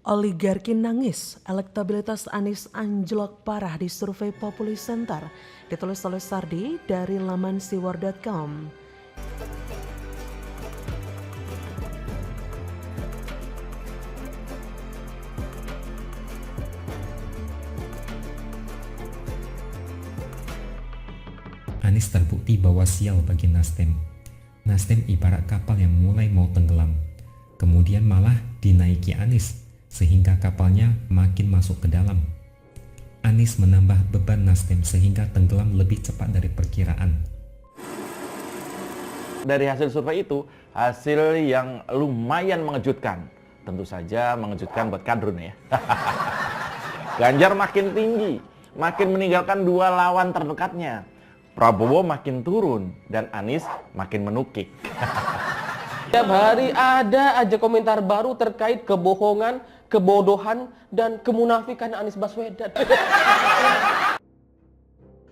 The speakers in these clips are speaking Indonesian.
Oligarki nangis, elektabilitas Anies anjlok parah di survei Populi Center, ditulis oleh Sardi dari laman siwar.com. Anies terbukti bahwa sial bagi Nasdem. Nasdem ibarat kapal yang mulai mau tenggelam, kemudian malah dinaiki Anies, sehingga kapalnya makin masuk ke dalam. Anies menambah beban Nasdem sehingga tenggelam lebih cepat dari perkiraan. Dari hasil survei itu, hasil yang lumayan mengejutkan. Tentu saja mengejutkan buat kadrun ya. Ganjar makin tinggi, makin meninggalkan dua lawan terdekatnya. Prabowo makin turun dan Anies makin menukik. Tiap hari ada aja komentar baru terkait kebohongan, kebodohan, dan kemunafikan Anies Baswedan.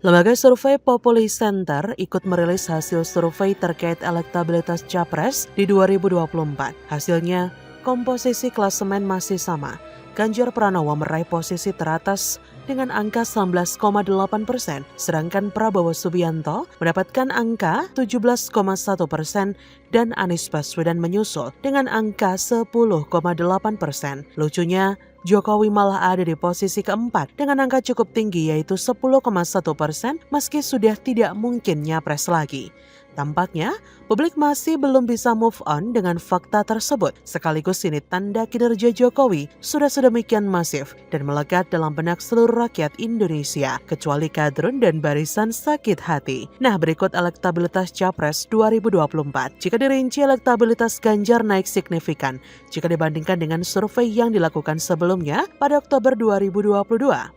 Lembaga survei Populi Center ikut merilis hasil survei terkait elektabilitas Capres di 2024. Hasilnya, komposisi klasemen masih sama. Ganjar Pranowo meraih posisi teratas dengan angka 19,8%, sedangkan Prabowo Subianto mendapatkan angka 17,1% dan Anies Baswedan menyusul dengan angka 10,8%. Lucunya, Jokowi malah ada di posisi keempat dengan angka cukup tinggi yaitu 10,1% meski sudah tidak mungkin nyapres lagi. Tampaknya, publik masih belum bisa move on dengan fakta tersebut. Sekaligus ini tanda kinerja Jokowi sudah sedemikian masif dan melekat dalam benak seluruh rakyat Indonesia, kecuali kadrun dan barisan sakit hati. Nah, berikut elektabilitas Capres 2024. Jika dirinci, elektabilitas Ganjar naik signifikan jika dibandingkan dengan survei yang dilakukan sebelumnya pada Oktober 2022.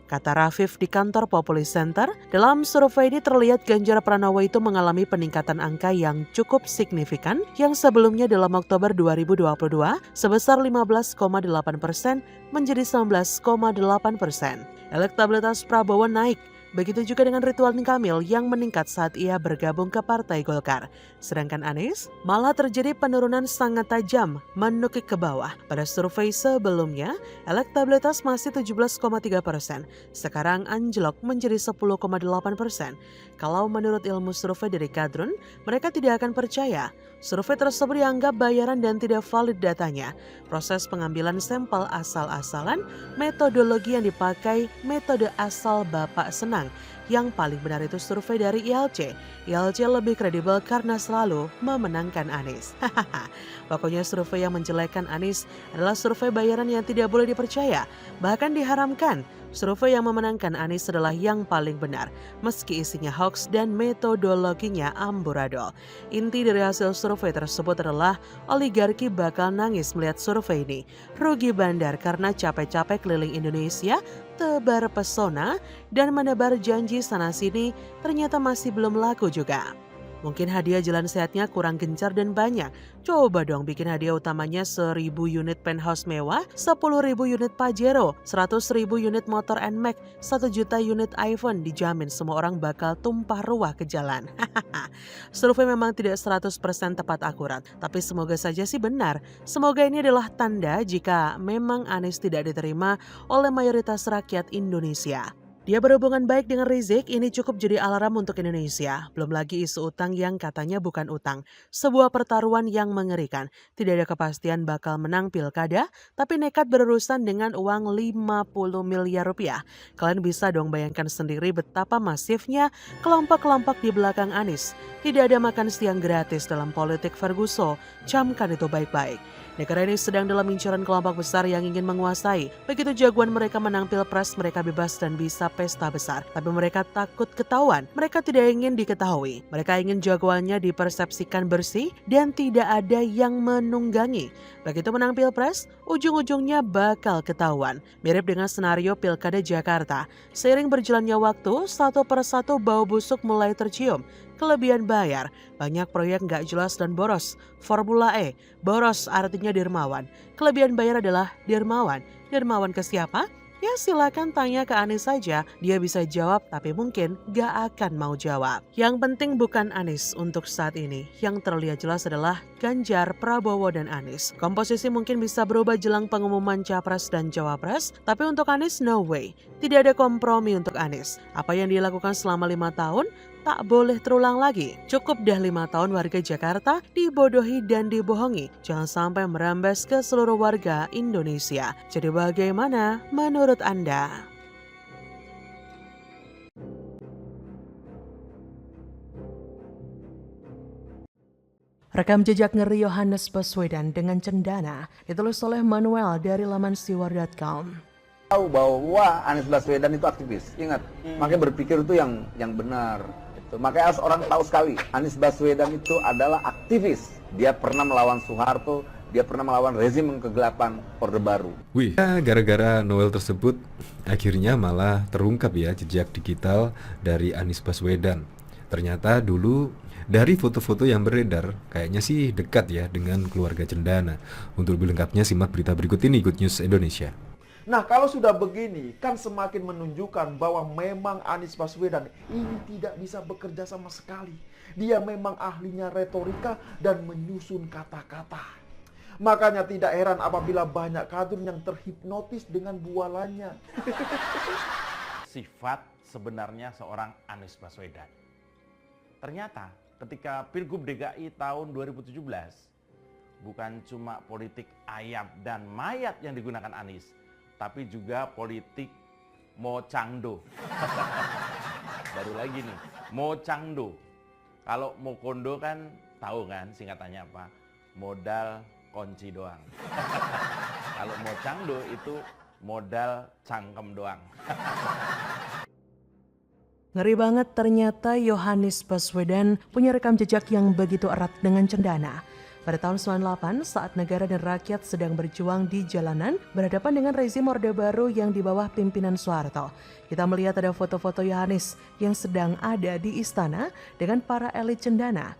Kata Rafif di kantor Populi Center, dalam survei ini terlihat Ganjar Pranowo itu mengalami peningkatan angka yang cukup signifikan yang sebelumnya dalam Oktober 2022 sebesar 15,8% menjadi 19,8%. Elektabilitas Prabowo naik. Begitu juga dengan Ridwan Kamil yang meningkat saat ia bergabung ke Partai Golkar. Sedangkan Anies malah terjadi penurunan sangat tajam, menukik ke bawah. Pada survei sebelumnya, elektabilitas masih 17,3%. Sekarang anjlok menjadi 10,8%. Kalau menurut ilmu survei dari kadrun, mereka tidak akan percaya. Survei tersebut dianggap bayaran dan tidak valid datanya. Proses pengambilan sampel asal-asalan, metodologi yang dipakai metode asal Bapak Senang. Yang paling benar itu survei dari ILC. ILC lebih kredibel karena selalu memenangkan Anies. Pokoknya survei yang menjelekkan Anies adalah survei bayaran yang tidak boleh dipercaya. Bahkan diharamkan. Survei yang memenangkan Anies adalah yang paling benar, meski isinya hoax dan metodologinya amburadul. Inti dari hasil survei tersebut adalah oligarki bakal nangis melihat survei ini. Rugi bandar karena capek-capek keliling Indonesia, tebar pesona, dan menebar janji sana-sini ternyata masih belum laku juga. Mungkin hadiah jalan sehatnya kurang gencar dan banyak. Coba dong bikin hadiah utamanya 1.000 unit penthouse mewah, 10.000 unit Pajero, 100.000 unit motor NMAX, 1 juta unit iPhone. Dijamin semua orang bakal tumpah ruah ke jalan. Survei memang tidak 100% tepat akurat, tapi semoga saja sih benar. Semoga ini adalah tanda jika memang Anies tidak diterima oleh mayoritas rakyat Indonesia. Dia berhubungan baik dengan Rizik, ini cukup jadi alarm untuk Indonesia. Belum lagi isu utang yang katanya bukan utang. Sebuah pertaruhan yang mengerikan. Tidak ada kepastian bakal menang pilkada, tapi nekat berurusan dengan uang 50 miliar rupiah. Kalian bisa dong bayangkan sendiri betapa masifnya kelompok-kelompok di belakang Anies. Tidak ada makan siang gratis dalam politik Ferguson. Camkan itu baik-baik. Negara ini sedang dalam incaran kelompok besar yang ingin menguasai. Begitu jagoan mereka menang pilpres, mereka bebas dan bisa pesta besar. Tapi mereka takut ketahuan. Mereka tidak ingin diketahui. Mereka ingin jagoannya dipersepsikan bersih dan tidak ada yang menunggangi. Begitu menang pilpres, ujung-ujungnya bakal ketahuan. Mirip dengan senario Pilkada Jakarta. Seiring berjalannya waktu, satu persatu bau busuk mulai tercium. Kelebihan bayar, banyak proyek nggak jelas dan boros. Formula E, boros artinya dermawan. Kelebihan bayar adalah dermawan. Dermawan ke siapa? Ya silakan tanya ke Anies saja, dia bisa jawab tapi mungkin gak akan mau jawab. Yang penting bukan Anies untuk saat ini, yang terlihat jelas adalah Ganjar, Prabowo, dan Anies. Komposisi mungkin bisa berubah jelang pengumuman Capres dan Cawapres, tapi untuk Anies no way. Tidak ada kompromi untuk Anies. Apa yang dilakukan selama 5 tahun tak boleh terulang lagi. Cukup dah 5 tahun warga Jakarta dibodohi dan dibohongi. Jangan sampai merembes ke seluruh warga Indonesia. Jadi bagaimana menurut Anda? Rekam jejak ngeri Yohanes Baswedan dengan cendana ditulis oleh Manuel dari laman siwar.com. Tahu bahwa Anies Baswedan itu aktivis, ingat, makanya berpikir itu yang benar. Makanya harus orang tahu sekali, Anies Baswedan itu adalah aktivis. Dia pernah melawan Soeharto, dia pernah melawan rezim kegelapan Orde Baru. Wih, gara-gara Noel tersebut akhirnya malah terungkap ya jejak digital dari Anies Baswedan. Ternyata dulu dari foto-foto yang beredar kayaknya sih dekat ya dengan keluarga Cendana. Untuk lebih lengkapnya simak berita berikut ini Good News Indonesia. Nah, kalau sudah begini, kan semakin menunjukkan bahwa memang Anies Baswedan ini tidak bisa bekerja sama sekali. Dia memang ahlinya retorika dan menyusun kata-kata. Makanya tidak heran apabila banyak kader yang terhipnotis dengan bualannya. Sifat sebenarnya seorang Anies Baswedan. Ternyata ketika Pilgub DKI tahun 2017, bukan cuma politik ayam dan mayat yang digunakan Anies, tapi juga politik mocangdo. Baru lagi nih, mocangdo. Kalau mokondo kan tahu kan singkatannya apa? Modal kunci doang. Kalau mocangdo itu modal cangkem doang. Ngeri banget ternyata Yohanes Baswedan punya rekam jejak yang begitu erat dengan Cendana. Pada tahun 98 saat negara dan rakyat sedang berjuang di jalanan berhadapan dengan rezim Orde Baru yang di bawah pimpinan Soeharto. Kita melihat ada foto-foto Yohanes yang sedang ada di istana dengan para elit Cendana.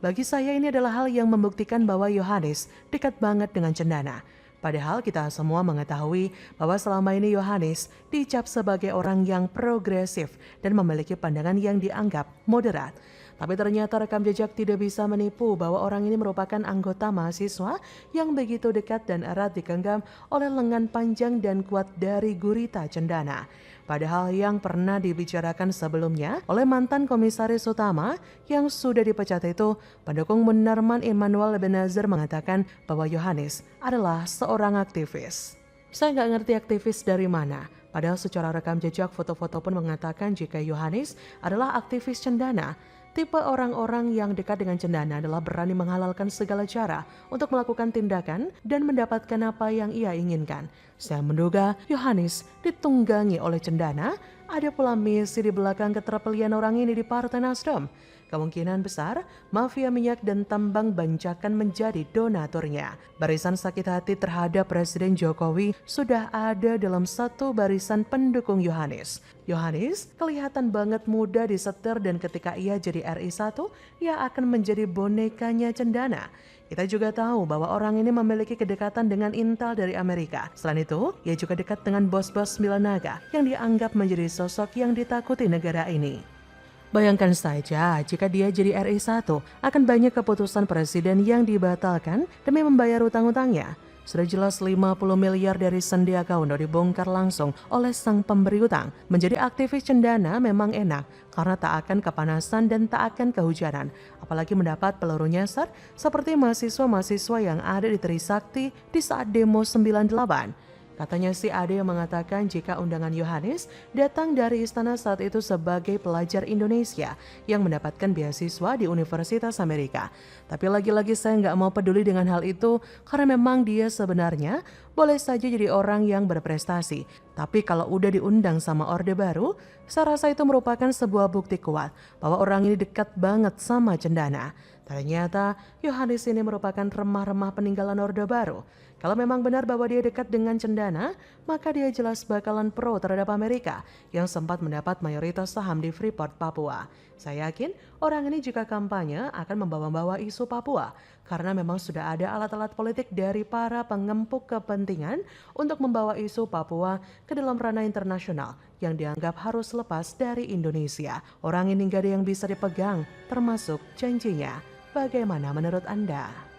Bagi saya ini adalah hal yang membuktikan bahwa Yohanes dekat banget dengan Cendana. Padahal kita semua mengetahui bahwa selama ini Yohanes dicap sebagai orang yang progresif dan memiliki pandangan yang dianggap moderat. Tapi ternyata rekam jejak tidak bisa menipu bahwa orang ini merupakan anggota mahasiswa yang begitu dekat dan erat digenggam oleh lengan panjang dan kuat dari gurita Cendana. Padahal yang pernah dibicarakan sebelumnya oleh mantan komisaris utama yang sudah dipecat itu, pendukung Munarman Immanuel Ebenezer mengatakan bahwa Yohanes adalah seorang aktivis. Saya nggak ngerti aktivis dari mana, padahal secara rekam jejak foto-foto pun mengatakan jika Yohanes adalah aktivis Cendana. Tipe orang-orang yang dekat dengan Cendana adalah berani menghalalkan segala cara untuk melakukan tindakan dan mendapatkan apa yang ia inginkan. Saya menduga Yohanes ditunggangi oleh Cendana, ada pula misi di belakang keterpilihan orang ini di Partai Nasdem. Kemungkinan besar, mafia minyak dan tambang bancakan menjadi donaturnya. Barisan sakit hati terhadap Presiden Jokowi sudah ada dalam satu barisan pendukung Yohanes. Yohanes kelihatan banget muda disetir dan ketika ia jadi RI1, ia akan menjadi bonekanya Cendana. Kita juga tahu bahwa orang ini memiliki kedekatan dengan intel dari Amerika. Selain itu, ia juga dekat dengan bos-bos Milanaga yang dianggap menjadi sosok yang ditakuti negara ini. Bayangkan saja jika dia jadi RI1, akan banyak keputusan presiden yang dibatalkan demi membayar utang-utangnya. Sudah jelas 50 miliar dari Sandiaga Uno dibongkar langsung oleh sang pemberi utang. Menjadi aktivis Cendana memang enak karena tak akan kepanasan dan tak akan kehujanan. Apalagi mendapat peluru nyasar seperti mahasiswa-mahasiswa yang ada di Trisakti di saat demo 98. Katanya si Ade yang mengatakan jika undangan Yohanes datang dari istana saat itu sebagai pelajar Indonesia yang mendapatkan beasiswa di Universitas Amerika. Tapi lagi-lagi saya nggak mau peduli dengan hal itu karena memang dia sebenarnya boleh saja jadi orang yang berprestasi. Tapi kalau udah diundang sama Orde Baru, saya rasa itu merupakan sebuah bukti kuat bahwa orang ini dekat banget sama Cendana. Ternyata Yohanes ini merupakan remah-remah peninggalan Orde Baru. Kalau memang benar bahwa dia dekat dengan Cendana, maka dia jelas bakalan pro terhadap Amerika yang sempat mendapat mayoritas saham di Freeport, Papua. Saya yakin orang ini jika kampanye akan membawa-bawa isu Papua karena memang sudah ada alat-alat politik dari para pengempuk kepentingan untuk membawa isu Papua ke dalam ranah internasional yang dianggap harus lepas dari Indonesia. Orang ini gak ada yang bisa dipegang, termasuk janjinya. Bagaimana menurut Anda?